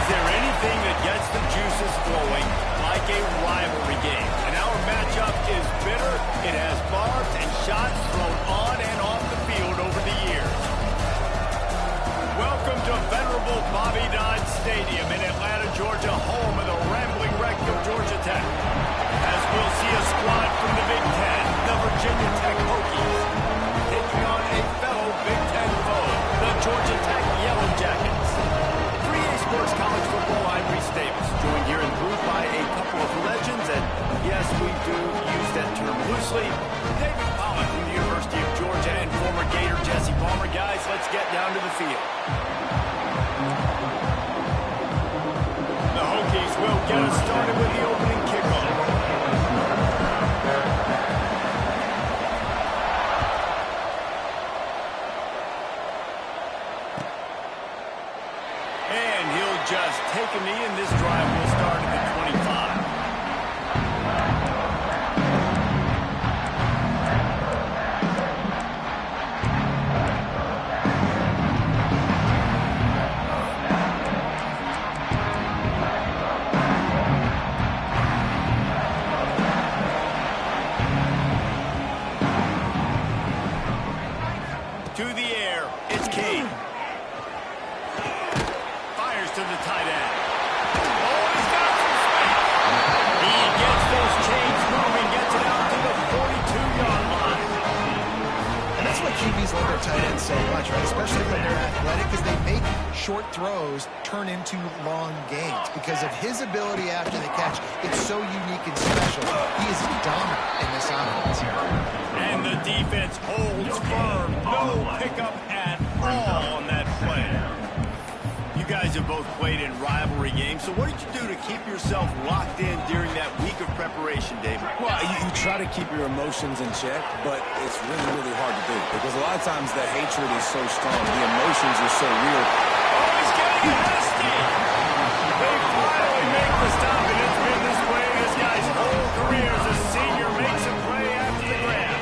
Is there anything that gets the juices flowing like a rivalry game? And our matchup is bitter. It has barbs and shots thrown on and off the field over the years. Welcome to venerable Bobby Dodd Stadium in Atlanta, Georgia, home of the rambling wreck of Georgia Tech. As we'll see a squad from the Big Ten, the Virginia Tech Hokies, taking on a fellow Big Ten foe, the Georgia Tech Yellow Jackets. 3A Sports College Football, I'm Reese Davis, joined here in the booth by a couple of legends, and yes, we do use that term loosely. David Pollack from the University of Georgia and former Gator Jesse Palmer. Guys, let's get down to the field. The Hokies will get us started with the opening kickoff. And he'll just take a knee, and this drive will start at the 25. To the air, it's King. Fires to the tight end. Oh, he's got some space. He gets those chains moving, gets it out to the 42-yard line. And that's why QBs love their tight ends so much, right? Especially when they're athletic, because they make short throws turn into long gains. Because of his ability after the catch, it's so unique and special. He is dominant in this offense. And the defense holds firm. No pickup at all on that play. You guys have both played in rivalry games, so what did you do to keep yourself locked in during that week of preparation, David? Well, you try to keep your emotions in check, but it's really, really hard to do because a lot of times the hatred is so strong, the emotions are so real. Oh, he's getting ahead of steam. They finally make the stop, and it's been this way this guy's whole career as a senior makes a play after the grab.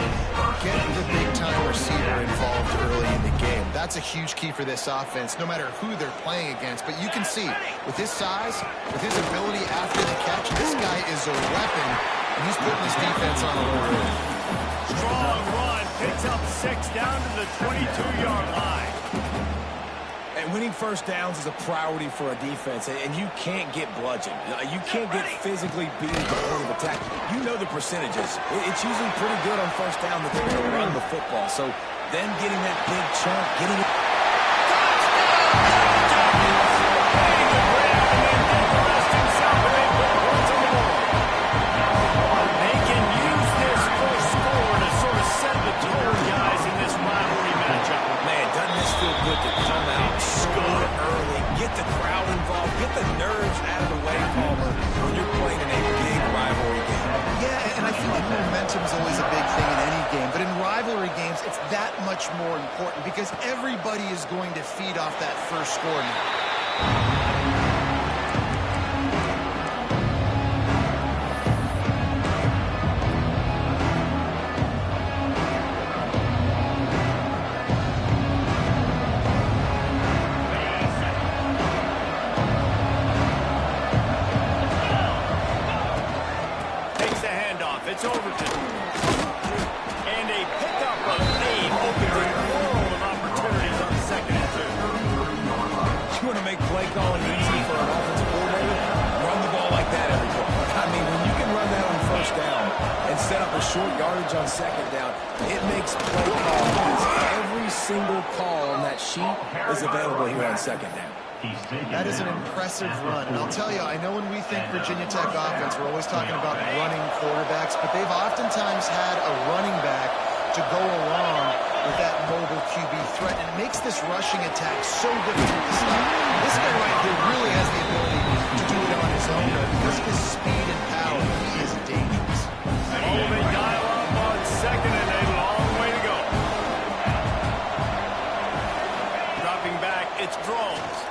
Get the big-time receiver involved early in the game. That's a huge key for this offense, no matter who they're playing against. But you can see, with his size, with his ability after the catch, this guy is a weapon, and he's putting his defense on a roll. Strong run, picks up 6 down to the 22-yard line. And winning first downs is a priority for a defense, and you can't get bludgeoned. You can't get physically beat at the point of attack. You know the percentages. It's usually pretty good on first down that they're going to run the football. So them getting that big chunk, getting it. They can use this first score to sort of set the tone, guys, in this rivalry matchup. Man, doesn't this feel good to come out, score early, get the crowd involved, get the nerves out of the way, Palmer, when you're playing in a big rivalry game. Yeah, and I feel like momentum is always a big thing in any game, but in rivalry games, it's that much more important because everybody is going to feed off that first score now. It's Overton. And a pickup of 8 opens a world of opportunities on 2nd and 2. You want to make play calling easy for an offensive coordinator? Run the ball like that every play. I mean, when you can run that on first down and set up a short yardage on 2nd down, it makes play calling easy. Every single call on that sheet is available here on 2nd down. That is an impressive run. And I'll tell you, I know when we think Virginia Tech offense, we're always talking about running quarterbacks, but they've oftentimes had a running back to go along with that mobile QB threat. And it makes this rushing attack so difficult to stop. This guy right here really has the ability to do it on his own. Because of his speed and power, he is dangerous. Oh, they dial up on 2nd and a long way to go. Dropping back, it's Drones.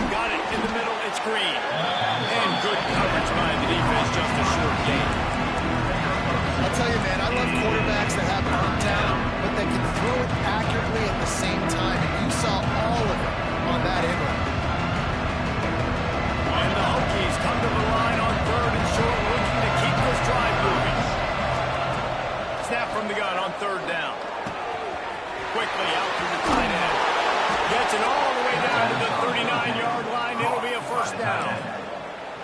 Got it in the middle, it's Green. And good coverage by the defense, just a short gain. I'll tell you, man, I love quarterbacks that have arm down, but that can throw it accurately at the same time. And you saw all of it on that end. it all the way down to the 39-yard line. It'll be a first down.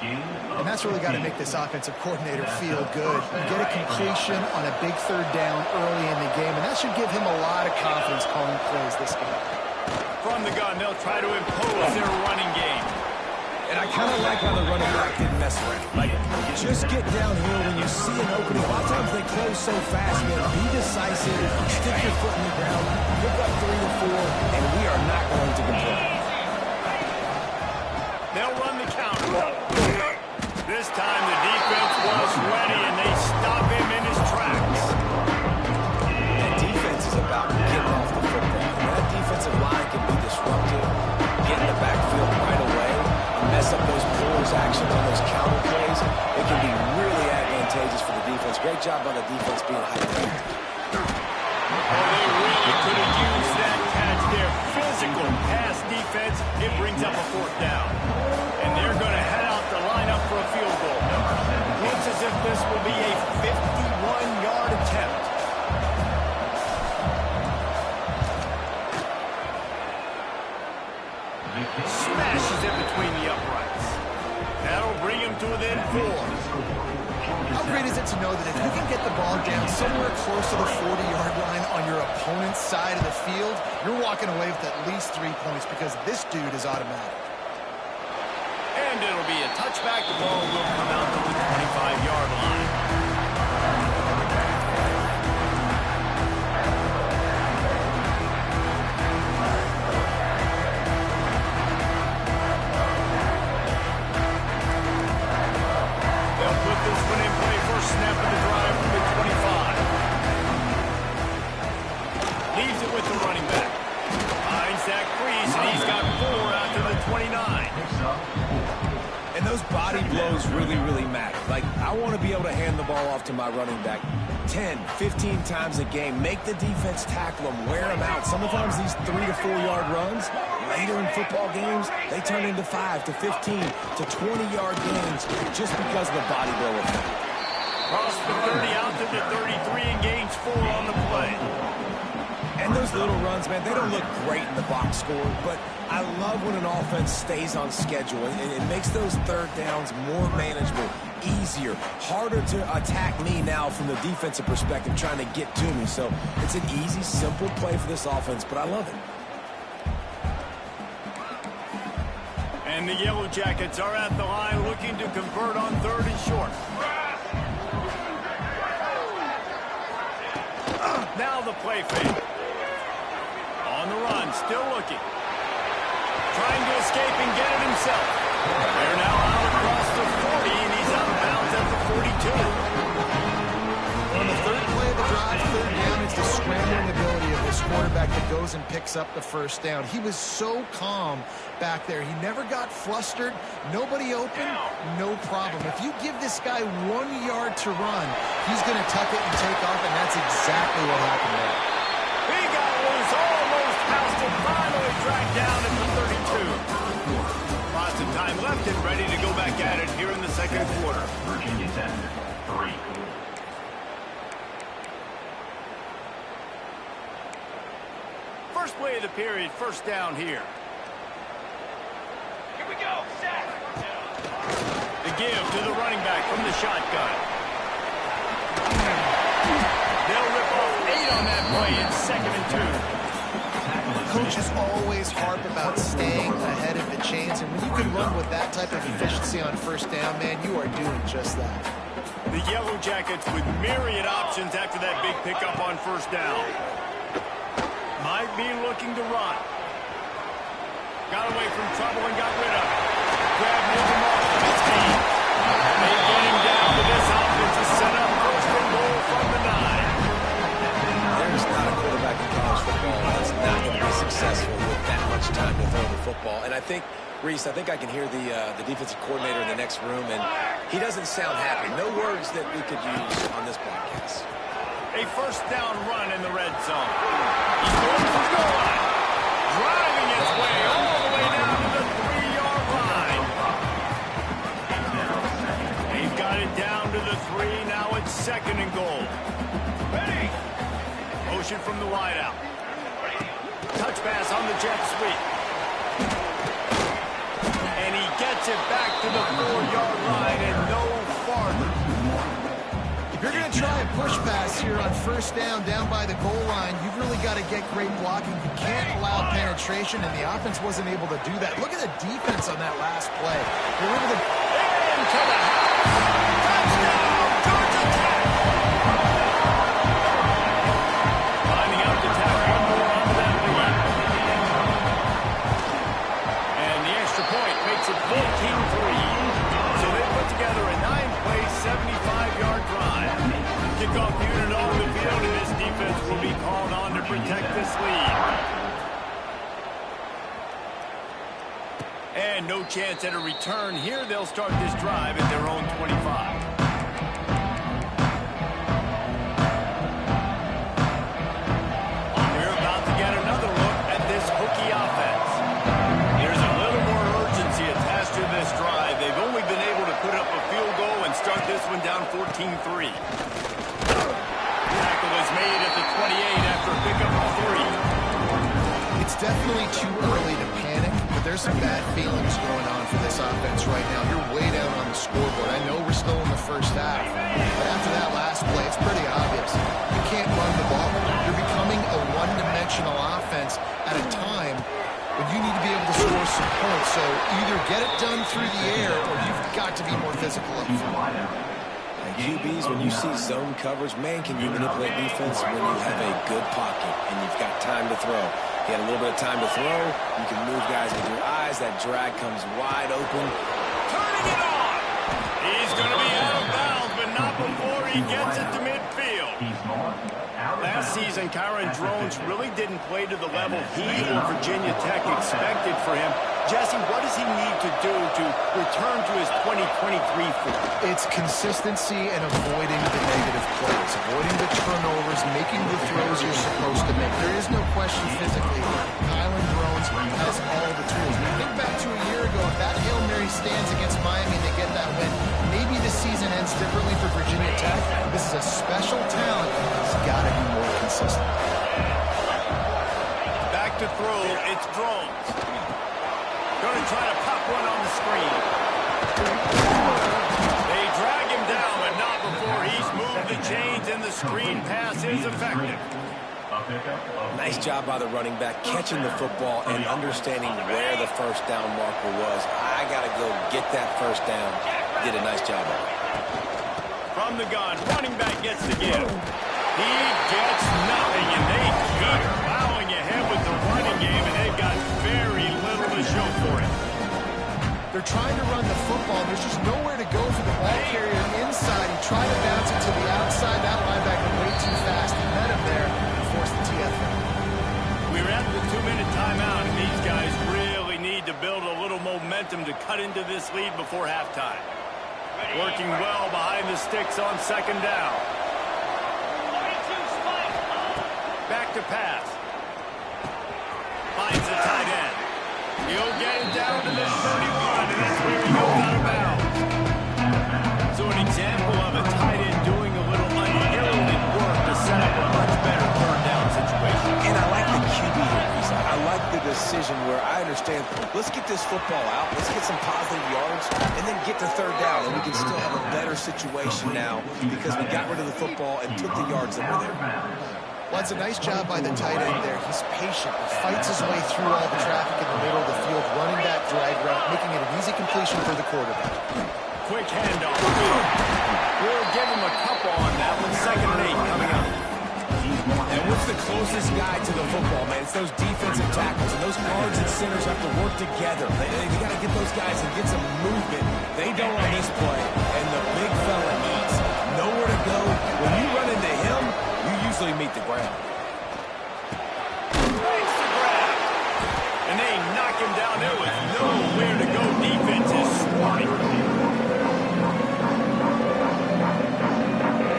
And that's really got to make this offensive coordinator feel good. You get a completion on a big third down early in the game, and that should give him a lot of confidence calling plays this game. From the gun, they'll try to impose their running game. And I kind of like how the running back didn't mess around. Like, just get downhill when you see an opening. A lot of times they close so fast, man. Be decisive, stick your foot in the ground, pick up 3 or 4, and we are not going to complain. They'll run the counter. This time the defense was ready, and they stop him in his tracks. That defense is about getting off the football. That defensive line can be disruptive, get in the backfield right away, and mess up those pulls actions on those counter plays. It can be really advantageous for the defense. Great job on the defense being high-ranked. Oh, they really could have used that catch there. Physical pass defense. It brings up a fourth down. And they're going to head out the lineup for a field goal. Looks as if this will be a 51-yard attempt. Smashes it between the uprights. That'll bring him to within 4. How great is it to know that if you can get the ball down somewhere close to the 40-yard line on your opponent's side of the field, you're walking away with at least 3 points because this dude is automatic. And it'll be a touchback. The ball will come out to the 25-yard line. They'll put this one in play. First snap of the drive from the 25. Leaves it with the running back. Finds that crease, and he's got 4 out to the 29. And those body blows really, really matter. Like, I want to be able to hand the ball off to my running back 10, 15 times a game. Make the defense tackle them, wear them out. Sometimes these 3 to 4 yard runs, later in football games, they turn into 5 to 15 to 20-yard gains just because of the body blow effect. Cross the 30 out to the 33 and gains 4 on the play. And those little runs, man, they don't look great in the box score, but I love when an offense stays on schedule, and it makes those third downs more manageable, easier, harder to attack me now from the defensive perspective trying to get to me. So it's an easy, simple play for this offense, but I love it. And the Yellow Jackets are at the line looking to convert on 3rd and short. Now the play fake. On the run, still looking. Trying to escape and get it himself. They're now out across the 40, and he's out of bounds at the 42. On the third play of the drive, 3rd down, it's the scrambling ability of this quarterback that goes and picks up the first down. He was so calm back there. He never got flustered. Nobody open, no problem. If you give this guy 1 yard to run, he's going to tuck it and take off, and that's exactly what happened there. He got loose, almost housed and finally dragged down at the 32. Lots of time left and ready to go back at it here in the second quarter. Virginia Tech, 3. First play of the period, first down here. Here we go, set. The give to the running back from the shotgun. They'll rip off 8 on that play in 2nd and 2. Coaches always harp about staying ahead of the chains, and when you can run with that type of efficiency on first down, man, you are doing just that. The Yellow Jackets with myriad options after that big pickup on first down. Might be looking to run. Got away from trouble and got rid of it. Grabbed Newton off of his team. They get him down to this offense to set up 1st and goal from the 9. There's not a quarterback in college football that's not going to be successful with that much time to throw the football. And I think, Reese, I can hear the defensive coordinator in the next room, and he doesn't sound happy. No words that we could use on this broadcast. A first down run in the red zone. He's going for the goal line. Driving its way all the way down to the 3-yard line. They've got it down to the 3. Now it's 2nd and goal. Ready. Motion from the wideout. Touch pass on the jet sweep. it back to the 4-yard line and no farther. If you're going to try a push pass here on first down by the goal line, you've really got to get great blocking. You can't allow penetration, and the offense wasn't able to do that. Look at the defense on that last play. They were able to into the house. Touchdown, Georgia Tech. Lining up to tack one more onto that lead. And the extra point makes it 14-3. So they put together a 9-play, 75-yard drive. Kickoff unit on the field, and this defense will be called on to protect this lead. And no chance at a return here. They'll start this drive at their own 25. We're about to get another look at this Hokie offense. There's a little more urgency attached to this drive. They've only been able to put up a field goal and start this one down 14-3. Tackle is made at the 28 after a pickup of 3. It's definitely too early to panic, but there's some bad feelings going on for this offense right now. You're way down on the scoreboard. I know we're still in the first half, but after that last play, it's pretty obvious. You can't run the ball. You're becoming a one-dimensional offense at a time when you need to be able to score some points. So either get it done through the air, or you've got to be more physical up front. QBs, when you see zone coverage, man, can you manipulate defense when you have a good pocket and you've got time to throw. You had a little bit of time to throw. You can move guys with your eyes. That drag comes wide open. Turning it on. He's going to be out of bounds, but not before he gets it to midfield. Last season, Kyron Drones really didn't play to the level he or Virginia Tech expected for him. Jesse, what does he need to do to return to his 2023 form? It's consistency and avoiding the negative plays, avoiding the turnovers, making the throws you're supposed to make. There is no question physically. Kyron Drones has all the tools. When you think back to a year ago, if that Hail Mary stands against Miami and they get that win, maybe the season ends differently for Virginia Tech. This is a special talent. He's got to be more consistent. Back to throw, it's Drones. Going to try to pop one on the screen. They drag him down, but not before he's moved the chains, and the screen pass is effective. Nice job by the running back, catching the football and understanding where the first down marker was. I got to go get that first down. Did a nice job of it. From the gun, running back gets the give. He gets nothing, and they keep plowing ahead with the running game, and they've got very little to show for it. They're trying to run the football. There's just nowhere to go for the ball carrier inside. He tried to bounce it to the outside. That linebacker way too fast. He met him there and forced the TFL. We're at the 2-minute timeout, and these guys really need to build a little momentum to cut into this lead before halftime. Working well behind the sticks on second down. Back to pass. Finds the tight end. He'll get it down to the 31, and that's where he goes out of bounds. So an example of a tight end doing a little unheralded work to set up a much better third down situation. And I like the QB here, Lisa. I like the decision where I understand, let's get this football out, let's get some positive yards, and then get to third down, and we can still have a better situation now because we got rid of the football and took the yards that were there. Well, it's a nice job by the tight end there. He's patient. He fights his way through all the traffic in the middle of the field, running that drag route, making it an easy completion for the quarterback. Quick handoff. We'll give him a couple on that one. 2nd and 8 coming up. And what's the closest guy to the football, man? It's those defensive tackles, and those guards and centers have to work together. They got to get those guys and get some movement. They don't on this play, and the big fella needs nowhere to go. When you run into him, you usually meet the ground. Makes the grab. And they knock him down. There was nowhere to go. Defense is swarming.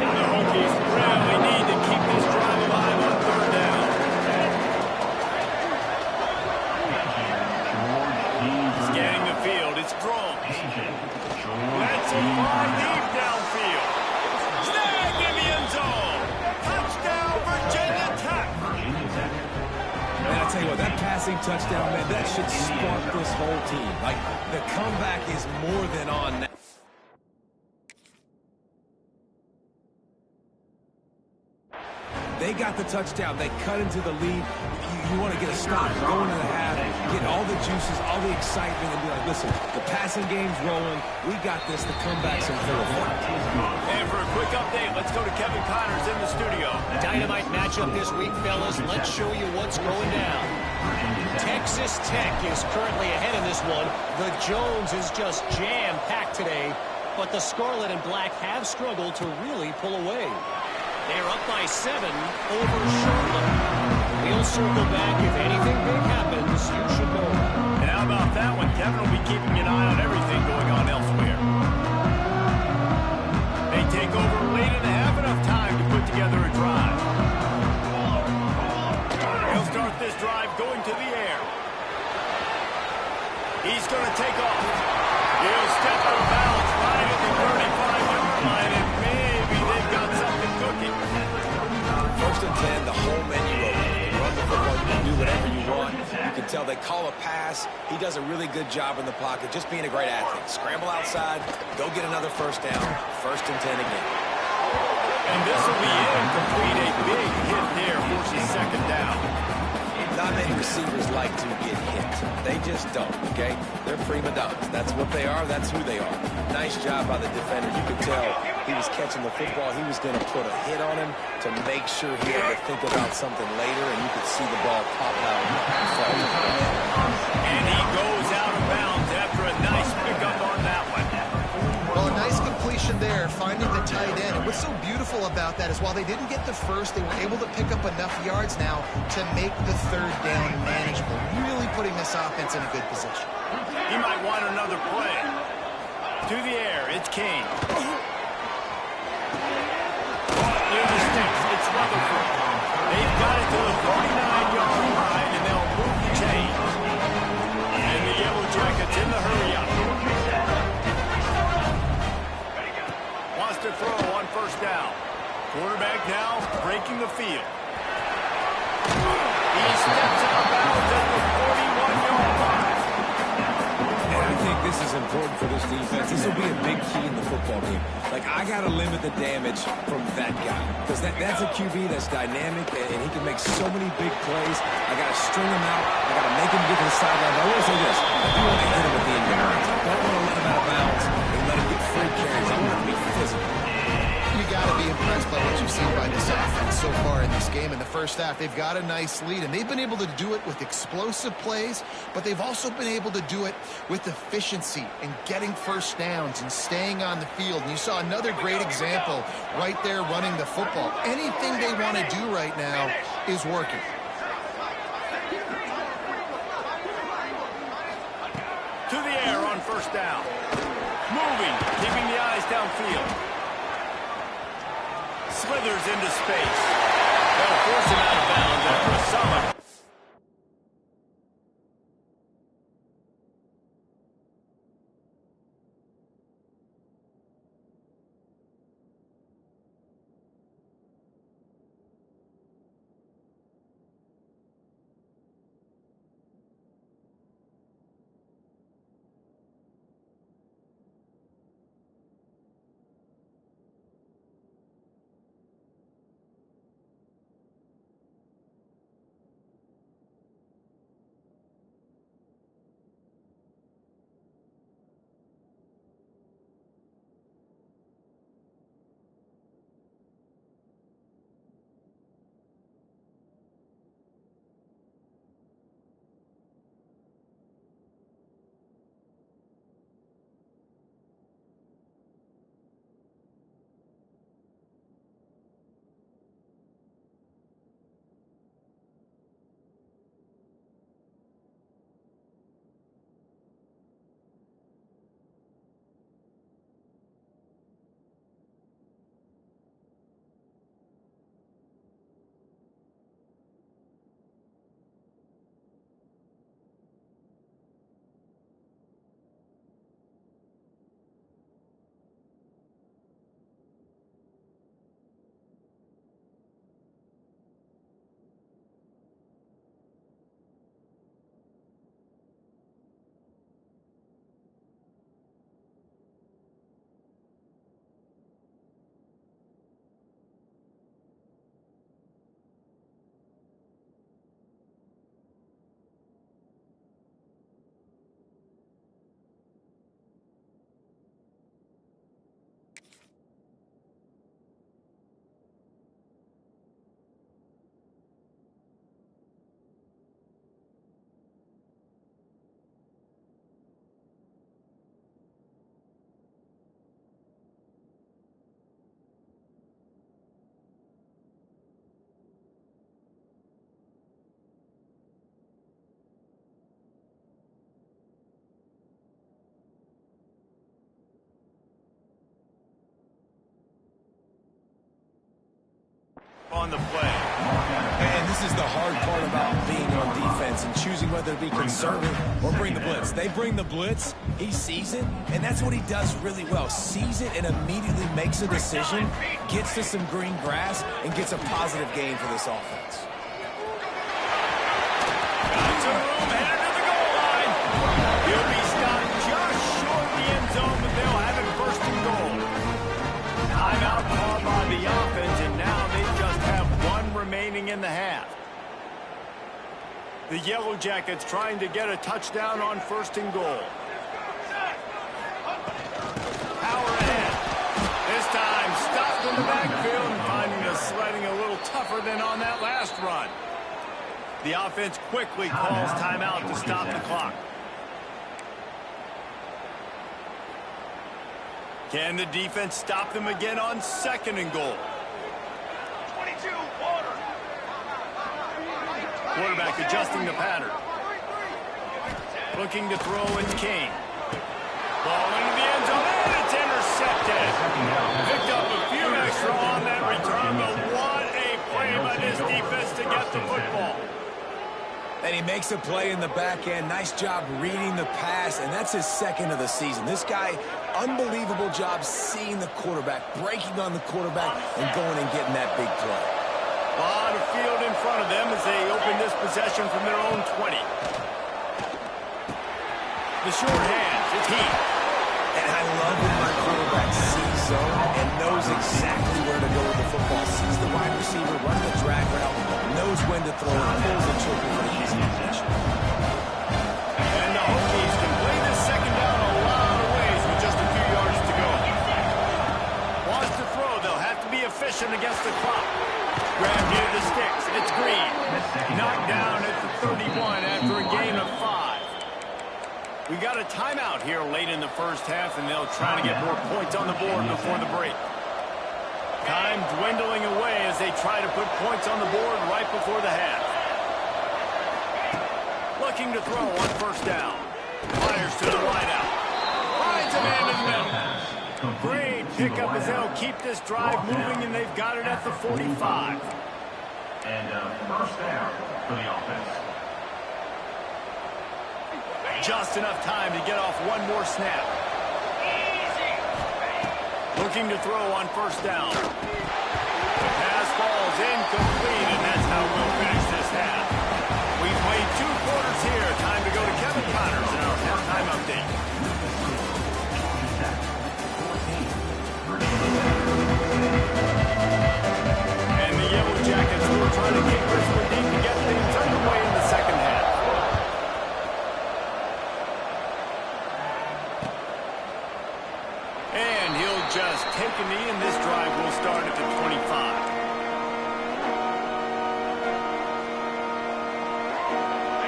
The Hokies really need to keep this drive alive on third down. Scanning the field. It's Drones. Let's him fly deep downfield. Snag in the end zone. Touchdown, Virginia Tech. Man, I tell you you what, that passing touchdown, man, that should spark this whole team. Like, the comeback is more than on now. They got the touchdown. They cut into the lead. You want to get a stop, go into the half, get all the juices, all the excitement, and be like, listen, the passing game's rolling. We got this. The comeback's in full effect. And for a quick update, let's go to Kevin Connors in the studio. Dynamite matchup this week, fellas. Let's show you what's going down. Texas Tech is currently ahead in this one. The Jones is just jam-packed today, but the Scarlet and Black have struggled to really pull away. They're up by 7 over Charlotte. We'll circle back. If anything big happens, you should know. And how about that one? Kevin will be keeping an eye on everything going on elsewhere. They take over late in the half, enough time to put together a drive. He'll start this drive going to the air. He's going to take off. He'll step out of bounds right at the 35-yard line, and maybe they've got something cooking. First and 10, the whole menu open. You run the football, you can do whatever you want. You can tell they call a pass. He does a really good job in the pocket, just being a great athlete. Scramble outside, go get another first down. First and 10 again. And this will be incomplete. A big hit there forces second down. Not many receivers like to get hit. They just don't, okay? They're prima donnas. That's what they are. That's who they are. Nice job by the defender. You could tell he was catching the football. He was going to put a hit on him to make sure he had to think about something later, and you could see the ball pop out and fall. And he goes out of bounds after a nice pickup on that one. Well, a nice completion there, finding the tight end. And what's so beautiful about that is while they didn't get the first, they were able to pick up enough yards now to make the third down manageable, really putting this offense in a good position. He might want another play. To the air, it's King. Near the sticks, it's Rutherford. They've got it to the 49-yard line, and they'll move the chains. And the Yellow Jackets in the hurry-up. Wants to throw on first down. Quarterback now breaking the field. He steps out of bounds at the 41-yard line. And I think this is important for this defense. This will be a big key in the football game. Like, I got to limit the damage from that guy. Because that's a QB that's dynamic, and he can make so many big plays. I got to string him out. I got to make him get to the sideline. I will say this. I do want to hit him at the end of the round. I don't want to let him out of bounds and let him get free carries. I want him to be physical. You got to be impressed by what you've seen by this offense so far in this game. In the first half, they've got a nice lead, and they've been able to do it with explosive plays, but they've also been able to do it with efficiency and getting first downs and staying on the field. And you saw another great example right there running the football. Anything they want to do right now is working. To the air on first down. Moving, keeping the eyes downfield. Slithers into space. They'll force him out of bounds after a solid. the play. And this is the hard part about being on defense and choosing whether to be conservative or bring the blitz. They bring the blitz, he sees it, and that's what he does really well. Sees it and immediately makes a decision, gets to some green grass, and gets a positive gain for this offense. Got some room, headed to the goal line. He'll be stopped just short of the end zone, but they'll have it first and goal. Timeout called by the offense, and now they just have one remaining in the half. The Yellow Jackets trying to get a touchdown on first and goal. Power ahead. This time stopped in the backfield and finding the sledding a little tougher than on that last run. The offense quickly calls timeout to stop the clock. Can the defense stop them again on second and goal? 22, order. Quarterback adjusting the pattern. Looking to throw, it's King. Ball into the end zone, and it's intercepted. Picked up a few extra on that return, but what a play by this defense to get the football. And he makes a play in the back end. Nice job reading the pass, and that's his second of the season. This guy, unbelievable job seeing the quarterback, breaking on the quarterback, and going and getting that big play. A lot of field in front of them as they open this possession from their own 20. The short hands, it's Heath. And I love when my quarterback sees zone and knows exactly where to go with the football. Sees the wide receiver, running the drag route, knows when to throw, and pulls the trigger for the easy possession. And the Hokies can play this second down a lot of ways with just a few yards to go. Wants to throw, they'll have to be efficient against the clock. Grab near the sticks, it's Green. Knocked down at the 31 after a gain of 5. We got a timeout here late in the first half, and they'll try to get more points on the board before the break. Time dwindling away as they try to put points on the board right before the half. Looking to throw on first down. Fires to the wideout. Finds a man in the middle. Great pickup as they'll keep this drive moving, and they've got it at the 45. And first down for the offense. Just enough time to get off one more snap. Looking to throw on first down. The pass falls incomplete, and that's how we'll finish this half. We've played 2 quarters here. Time to go to Kevin Connors in our halftime update. And the Yellow Jackets will try to keep Richmond deep to get things underway in the second half. And he'll just take a knee, and this drive will start at the 25.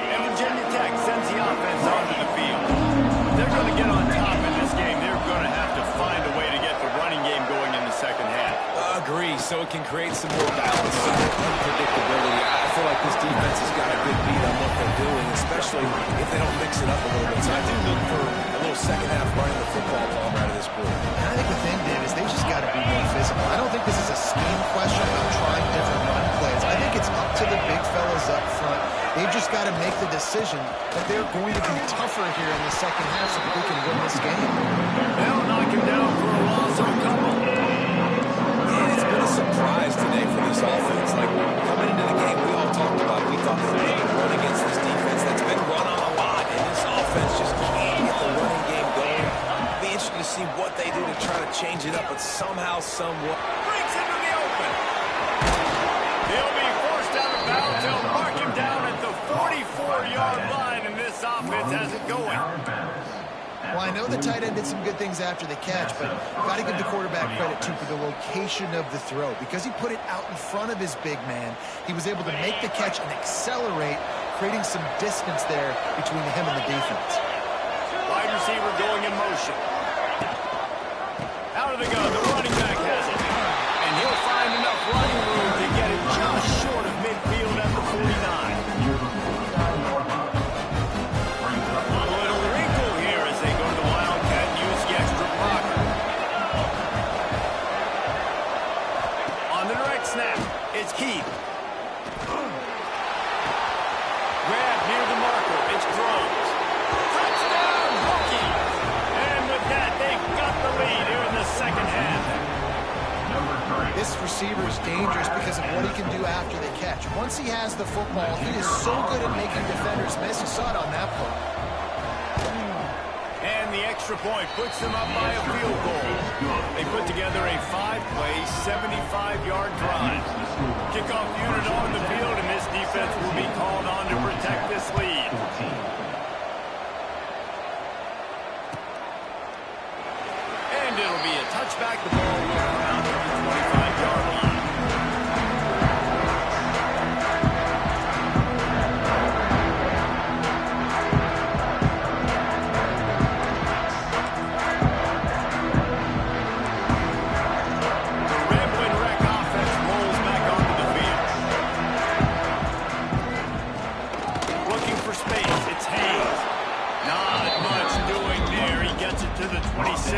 And Virginia Tech sends the offense onto the field. They're going to get on top in this game. They're going to have to find a way to get the running game going in the second half. Agree, so it can create some more balance, some more unpredictability. I feel like this defense has got a good beat on what they're doing, especially if they don't mix it up a little bit. So I do look for a little second half running the football ball out of this group. And I think the thing, Dave, is they just got to be more physical. I don't think this is a scheme question about trying different run plays. I think it's up to the big fellas up front. They've just got to make the decision that they're going to be tougher here in the second half so that we can win this game. They'll knock him down for a loss of a couple. And it's been a surprise today for this offense. Like, coming into the game, we all talked about it. We thought that they could run against this defense that's been run on a lot, and this offense just can't get the running game going. It'll be interesting to see what they do to try to change it up, but somehow, somewhat. Breaks into the open. He'll be forced out of bounds. They'll mark him down at the 44-yard line, and this offense has it going. Well, I know the tight end did some good things after the catch, but got to give the quarterback credit, too, for the location of the throw. Because he put it out in front of his big man, he was able to make the catch and accelerate, creating some distance there between him and the defense. Wide receiver going in motion. Out of the gun, the running back has it. And he'll find enough running room to get it just short of midfield at the 49. It's Keith. this receiver is dangerous because of what he can do after the catch. Once he has the football, he is so good at making defenders miss. You saw it on that play. And the extra point puts them up by a field goal. They put together a 5-play, 75-yard drive. Kickoff unit on the field, and this defense will be called on to protect this lead. And it'll be a touchback. The ball will come out to the 25-yard line.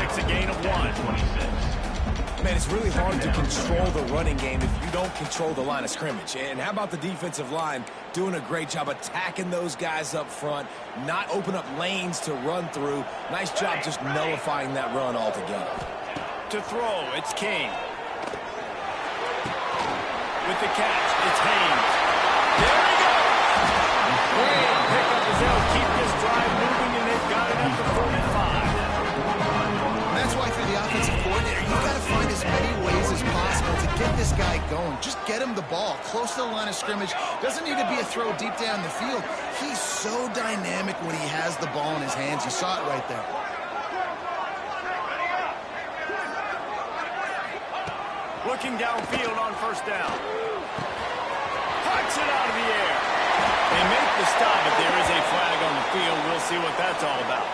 A gain of 1. Man, it's really hard to control the running game if you don't control the line of scrimmage. And how about the defensive line doing a great job attacking those guys up front, not open up lanes to run through. Nice job just nullifying that run altogether. To throw, it's King. With the catch, it's Haynes. There he goes! Great pickup as they'll keep this drive moving, and they've got it up to 45. That's why for the offensive coordinator, you've got to find as many ways as possible to get this guy going. Just get him the ball close to the line of scrimmage. Doesn't need to be a throw deep down the field. He's so dynamic when he has the ball in his hands. You saw it right there. Looking downfield on first down. Pucks it out of the air. They make the stop, but there is a flag on the field. We'll see what that's all about.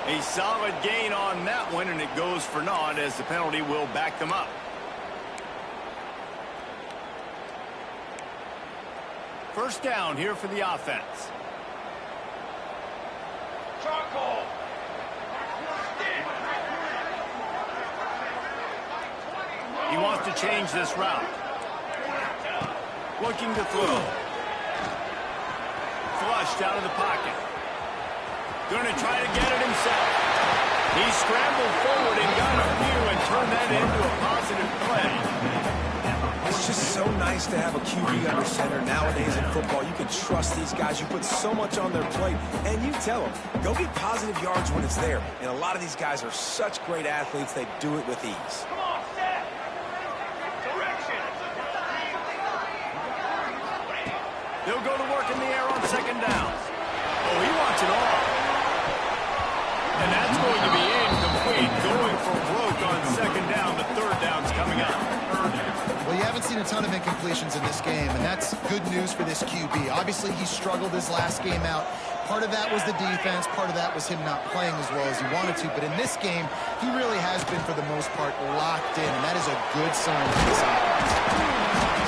A solid gain on that one, and it goes for naught as the penalty will back them up. First down here for the offense. Charcoal. He wants to change this route. Looking to throw. Flushed out of the pocket. Going to try to get it himself. He scrambled forward and got a few and turned that into a positive play. It's just so nice to have a QB under center nowadays in football. You can trust these guys. You put so much on their plate, and you tell them, go get positive yards when it's there. And a lot of these guys are such great athletes, they do it with ease. Come on, set. Direction. They'll go to work in the air on second down. Oh, he wants it all. And that's going to be incomplete. Going for broke on second down. The third down's coming up. Well, you haven't seen a ton of incompletions in this game, and that's good news for this QB. Obviously, he struggled his last game out. Part of that was the defense. Part of that was him not playing as well as he wanted to. But in this game, he really has been, for the most part, locked in, and that is a good sign for this offense.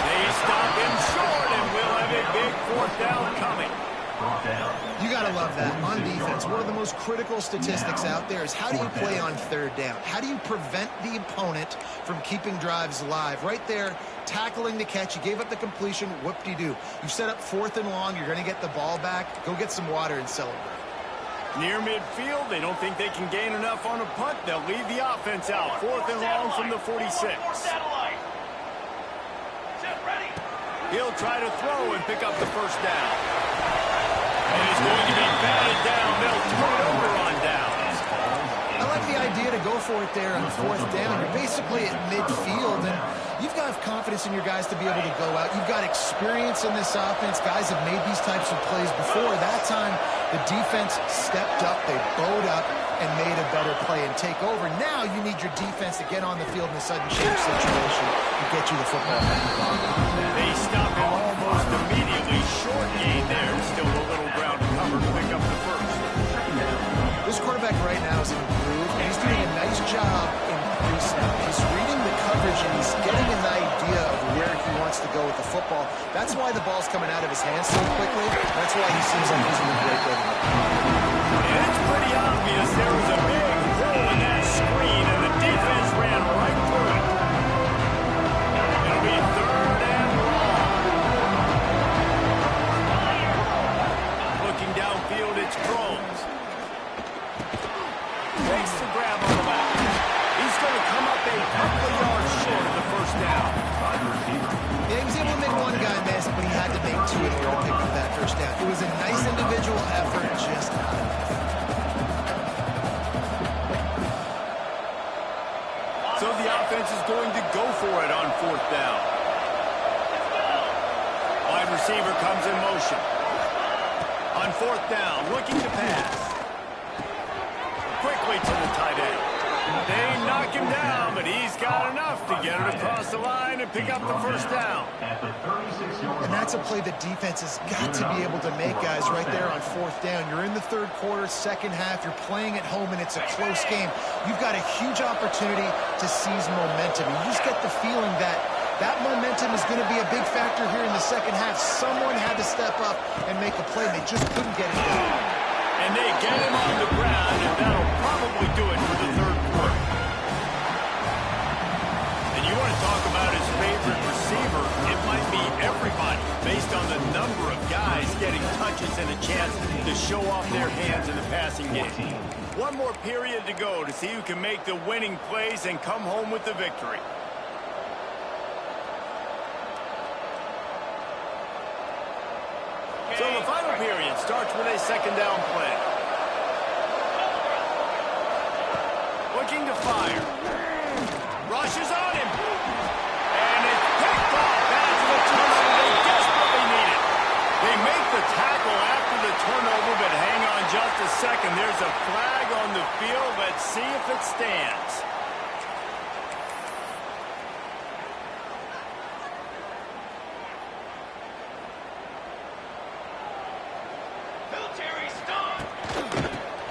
They stop him short, and we'll have a big fourth down coming. You got to love that. On defense, one of the most critical statistics out there is how do you play on third down? How do you prevent the opponent from keeping drives alive? Right there, tackling the catch. You gave up the completion. Whoop-de-doo. You set up fourth and long. You're going to get the ball back. Go get some water and celebrate. Near midfield, they don't think they can gain enough on a punt. They'll leave the offense out. Fourth and long from the 46. Satellite. Set ready. He'll try to throw and pick up the first down. And he's going to be batted down. They'll turn it over on downs. I like the idea to go for it there on fourth down. You're basically at midfield, and you've got to have confidence in your guys to be able to go out. You've got experience in this offense. Guys have made these types of plays before. That time, the defense stepped up. They bowed up and made a better play and take over. Now you need your defense to get on the field in a sudden change situation and get you the football back. They stop him almost immediately. Short gain there. Still a little ground to cover to pick up the first. This quarterback right now is improved. He's doing a nice job in pre-snap. He's reading the coverage and he's getting an idea of where he wants to go with the football. That's why the ball's coming out of his hands so quickly. That's why he seems like he's in a great rhythm. And it's pretty obvious there was a big hole in that screen, and the defense ran right through it. It'll be third and long. Looking downfield, it's Drones. Takes the grab on the back. He's going to come up a couple of yards short of the first had to make two in order to pick up that first down. It was a nice individual effort, just not enough. So the offense is going to go for it on 4th down. Wide receiver comes in motion. On 4th down, looking to pass. Quickly to the tight end. They knock him down, but he's got enough to get it across the line and pick up the first down. And that's a play the defense has got to be able to make, guys, right there on 4th down. You're in the 3rd quarter, 2nd half. You're playing at home, and it's a close game. You've got a huge opportunity to seize momentum. You just get the feeling that that momentum is going to be a big factor here in the 2nd half. Someone had to step up and make a play. They just couldn't get it done. And they get him on the ground, and that'll probably do it for the 3rd quarter. And you want to talk about his favorite receiver, it might be everybody, based on the number of guys getting touches and a chance to show off their hands in the passing game. One more period to go to see who can make the winning plays and come home with the victory. So the final period starts with a 2nd down play. Looking to fire. Rushes on him. And it's picked off. That's the turnover they desperately needed. They make the tackle after the turnover, but hang on just a second. There's a flag on the field. Let's see if it stands.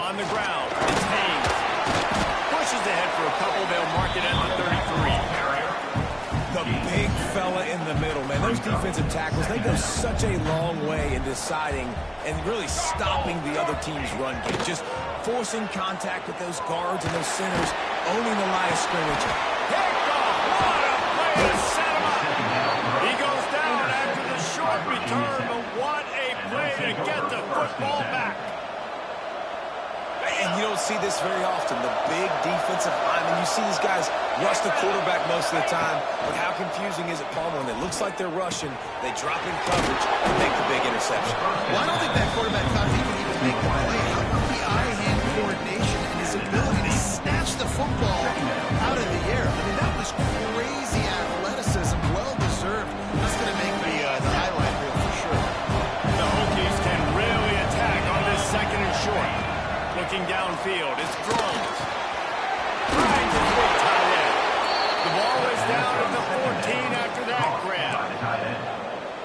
On the ground, it's Haynes. Pushes ahead for a couple. They'll mark it at the 33. The big fella in the middle, man. Those defensive tackles, they go such a long way in deciding and really stopping the other team's run game. Just forcing contact with those guards and those centers, owning the line of scrimmage. Picked off. What a play to set him up. He goes down after the short return, but what a play to get the football back. And you don't see this very often, the big defensive linemen. You see these guys rush the quarterback most of the time, but how confusing is it, Palmer, when it looks like they're rushing, they drop in coverage and make the big interception? Well, I don't think that quarterback thought he could even make the play. How about the eye-hand coordination and his ability to snatch the football out of the air? I mean, that was crazy athleticism, well-deserved. That's going to make the highlight reel for sure. The Hokies can really attack on this 2nd and short. Looking downfield, it's Drones. Trying to throw tight end. The ball is down at the 14 after that grab.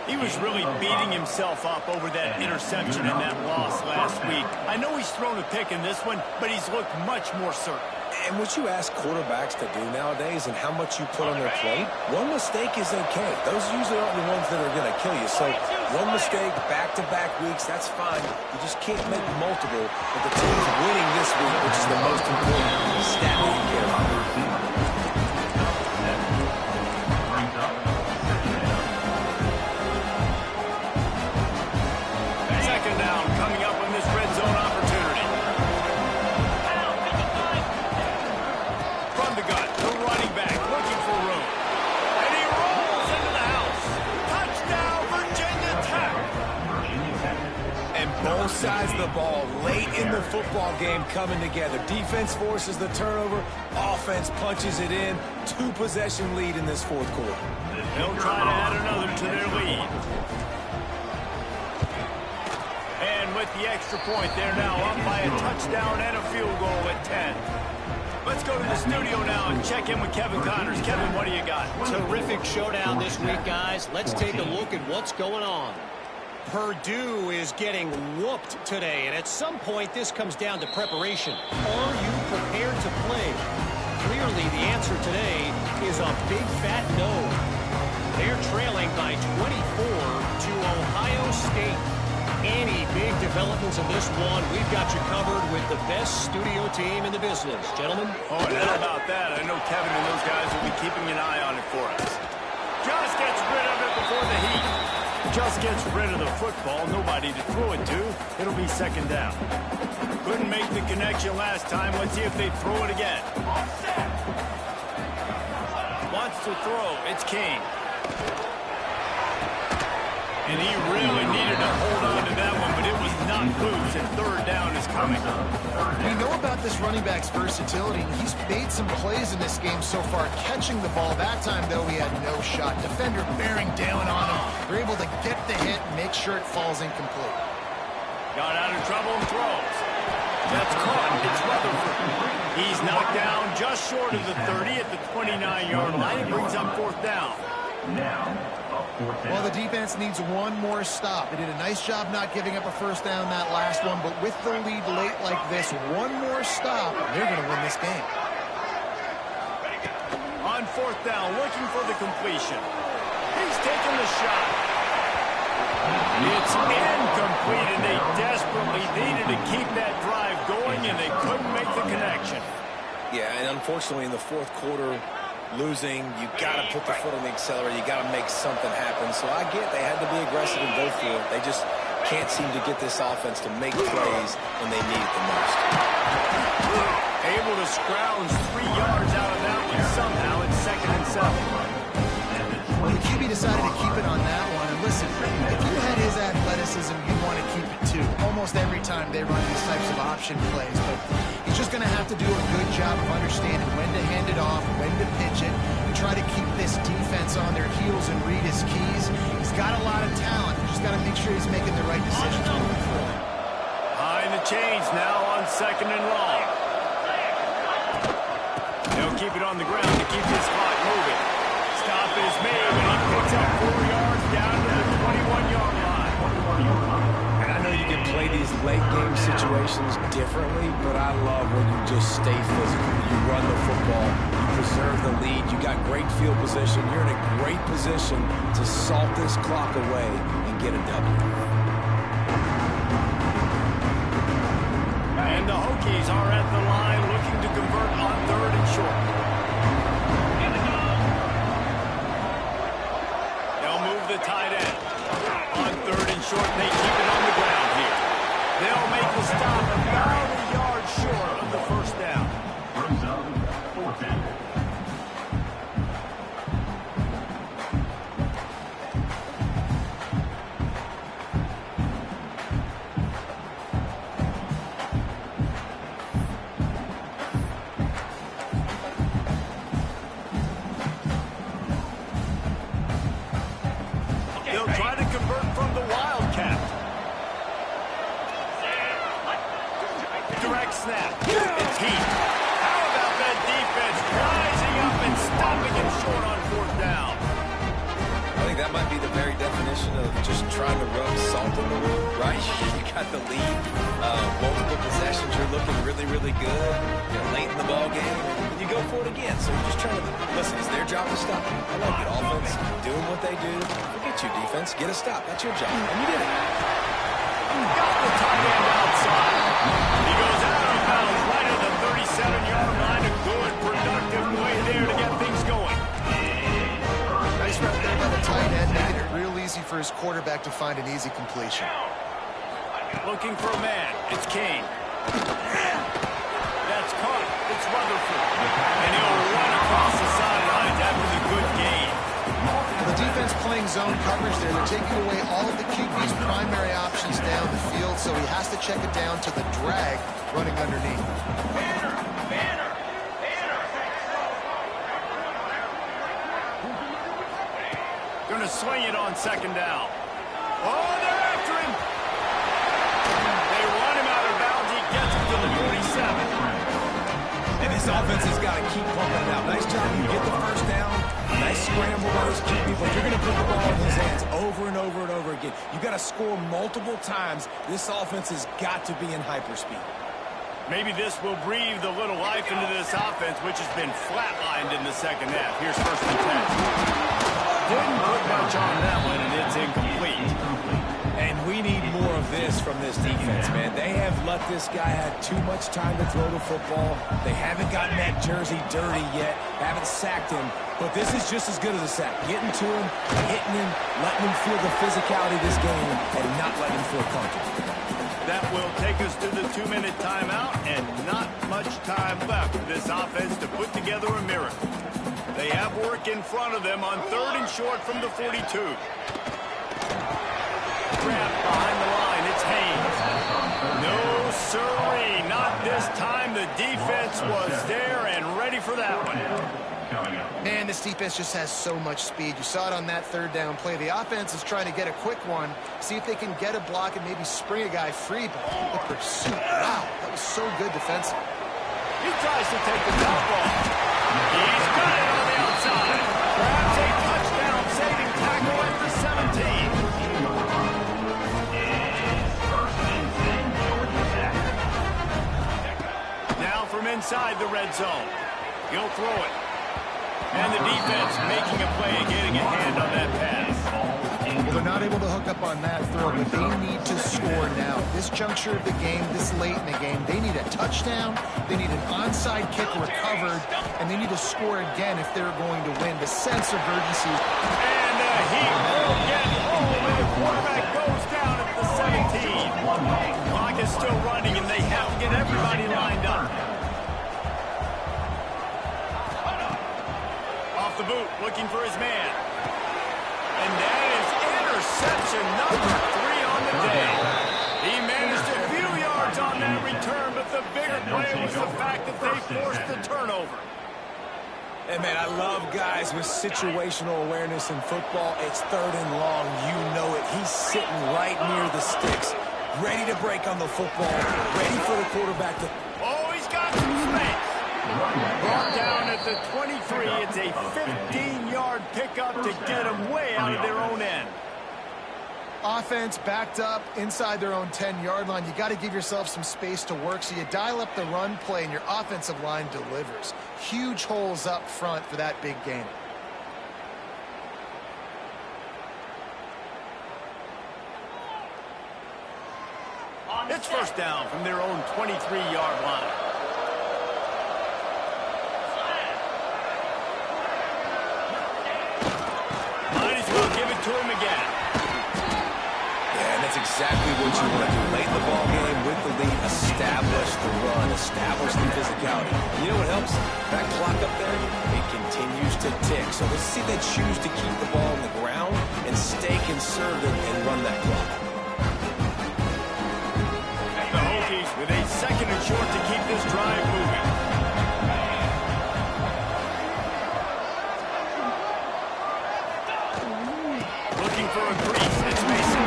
He was really beating himself up over that interception and that loss last week. I know he's thrown a pick in this one, but he's looked much more certain. And what you ask quarterbacks to do nowadays and how much you put on their plate, one mistake is okay. Those usually aren't the ones that are going to kill you. So one mistake, back-to-back weeks, that's fine. You just can't make multiple. But the team's winning this week, which is the most important stat that you care about. Second down coming up in this red zone opportunity. From the gun, the running back looking for room. And he rolls into the house. Touchdown, Virginia Tech. And both sides of the ball late in the football game coming together. Defense forces the turnover. Offense punches it in. 2-possession lead in this 4th quarter. They'll try to add another to their lead. And with the extra point, they're now up by a touchdown and a field goal at 10. Let's go to the studio now and check in with Kevin Connors. Kevin, what do you got? Terrific showdown this week, guys. Let's take a look at what's going on. Purdue is getting whooped today, and at some point this comes down to preparation. Are you prepared to play? Clearly the answer today is a big fat no. They're trailing by 24 to Ohio State. Any big developments in this one, we've got you covered with the best studio team in the business. Gentlemen? Oh, and how about that? I know Kevin and those guys will be keeping an eye on it for us. Just gets rid of it before the heat. Just gets rid of the football. Nobody to throw it to. It'll be 2nd down. Couldn't make the connection last time. Let's see if they throw it again. Wants to throw. It's King. And he really needed to hold on to that one, but it was not loose, and third down is coming. We know about this running back's versatility. He's made some plays in this game so far, catching the ball. That time, though, he had no shot. Defender bearing down on him. They're able to get the hit and make sure it falls incomplete. Got out of trouble and throws. That's caught. It's Rutherford. He's knocked down just short of the 30 at the 29-yard line. He brings up fourth down. Well, the defense needs one more stop. They did a nice job not giving up a first down that last one, but with the lead late like this, one more stop, they're going to win this game. On fourth down, looking for the completion. He's taking the shot. It's incomplete, and they desperately needed to keep that drive going, and they couldn't make the connection. Yeah, and unfortunately in the fourth quarter, losing, you got to put the foot on the accelerator. You got to make something happen. So I get they had to be aggressive and go for it. They just can't seem to get this offense to make plays when they need it the most. Able to scrounge 3 yards out of that one somehow. It's 2nd and 7. Well, the QB decided to keep it on that one. And listen, if you had his athleticism, you want to keep it too. Almost every time they run these types of option plays, but he's just going to have to do a good job of understanding when to hand it off, when to pitch it, and try to keep this defense on their heels and read his keys. He's got a lot of talent. He's just got to make sure he's making the right decisions moving forward. Behind the chains now on 2nd and long. They'll keep it on the ground to keep this clock moving. Stop is made, and he picks up 4 yards down to the 21-yard line. And I know you can play these late game situations differently, but I love when you just stay physical. You run the football, you preserve the lead, you got great field position. You're in a great position to salt this clock away and get a W. And the Hokies are at the line looking to convert on 3rd and short. They'll move the tight end. On 3rd and short, they keep it on the ground here. They'll make the stop about a yard short of the first down. They'll try to convert from the Wildcat. Direct snap. It's Heath. How about that defense rising up and stopping him short on 4th down? I think that might be the very definition of just trying to rub salt in the wound, right? You got the lead, multiple possessions, you're looking really, really good. You're late in the ball game, and you go for it again. So you're just trying to, listen, it's their job to stop you. I like it. Offense doing what they do. Forget you, defense. Get a stop. That's your job. And you did it. Got the tight end outside. He goes out of bounds right at the 37-yard line. A good, productive play there to get things going. Nice route there by the tight end, making it real easy for his quarterback to find an easy completion. Looking for a man. It's Kane. That's caught. It's Rutherford. And he'll run across the sidelines after the good gain. The defense playing zone coverage there. They're taking away all of the QB's primary options down the field, so he has to check it down to the drag running underneath. Going to swing it on 2nd down. Oh, they're after him. They run him out of bounds. He gets it to the 47. And this offense has got to keep pumping it out. Nice job. You get the first down. Nice scramble by those QB, but you're going to put the ball in his hands over and over and over again. You got to score multiple times. This offense has got to be in hyperspeed. Maybe this will breathe a little life into this offense, which has been flatlined in the 2nd half. Here's 1st and 10. Didn't put much on that one, and it's incomplete. And we need more of this from this defense, man. They have let this guy have too much time to throw the football. They haven't gotten that jersey dirty yet, haven't sacked him. But this is just as good as a sack. Getting to him, hitting him, letting him feel the physicality of this game, and not letting him feel comfortable. That will take us to the 2-minute timeout, and not much time left for this offense to put together a miracle. They have work in front of them on 3rd and short from the 42. trapped behind the line. It's Haynes. No, sirree. Not this time. The defense was there and ready for that one. Man, this defense just has so much speed. You saw it on that third down play. The offense is trying to get a quick one, see if they can get a block and maybe spring a guy free. But the pursuit, wow, that was so good defensively. He tries to take the top off. He's got it on the outside. Grabs a touchdown-saving tackle at the 17. Now from inside the red zone. He'll throw it. And the defense making a play and getting a hand on that pass. Well, they're not able to hook up on that throw, but they need to score now. This juncture of the game, this late in the game, they need a touchdown, they need an onside kick recovered, and they need to score again if they're going to win. The sense of urgency. And he will get home, and the quarterback goes down at the 17. Clock is still running, and they have to get everybody lined up. Off the boot, looking for his man. And that is interception number 3 on the day. He managed a few yards on that return, but the bigger play was the fact that they forced the turnover. Hey, man, I love guys with situational awareness in football. It's 3rd and long. You know it. He's sitting right near the sticks, ready to break on the football, ready for the quarterback to... Oh, he's got some space. Brought down at the 23. It's a 15-yard pickup to get them way out of their own end. Offense backed up inside their own 10-yard line. You got to give yourself some space to work, so you dial up the run play, and your offensive line delivers. Huge holes up front for that big gain. It's first down from their own 23-yard line. Might as well give it to him again. Yeah, that's exactly what you want to do. Late in the ball game with the lead, establish the run, establish the physicality. You know what helps? That clock up there, it continues to tick. So let's see they choose to keep the ball on the ground and stay conservative and run that clock. The Hokies with a 2nd and short to keep this drive moving. Looking for a crease. It's Mason.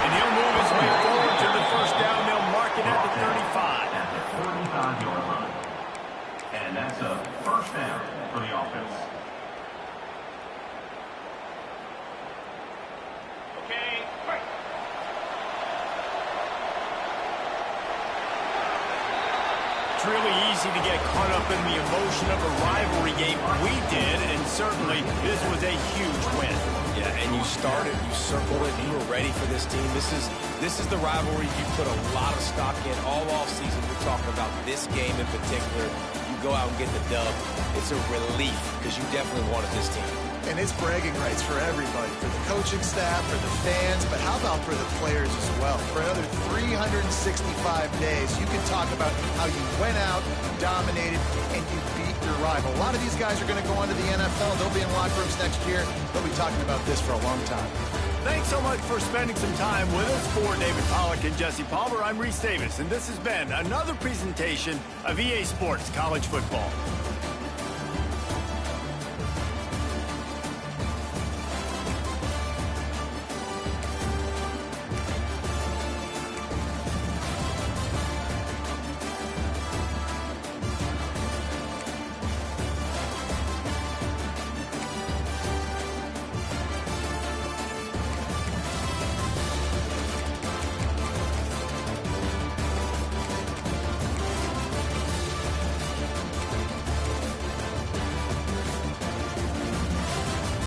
And he'll move his way forward to the first down. They'll mark it at the 35. At the 35-yard line. And that's a first down for the offense. Okay, break. It's really easy to get caught up in the emotion of a rivalry game. We did, and certainly this was a huge win. Yeah, and you started, you circled it, you were ready for this team. This is the rivalry you put a lot of stock in all offseason. We're talking about this game in particular. You go out and get the dub. It's a relief because you definitely wanted this team. And it's bragging rights for everybody, for the coaching staff, for the fans, but how about for the players as well? For another 365 days, you can talk about how you went out, dominated, and you beat your rival. A lot of these guys are going to go on to the NFL. They'll be in locker rooms next year. They'll be talking about this for a long time. Thanks so much for spending some time with us. For David Pollack and Jesse Palmer, I'm Reese Davis, and this has been another presentation of EA Sports College Football.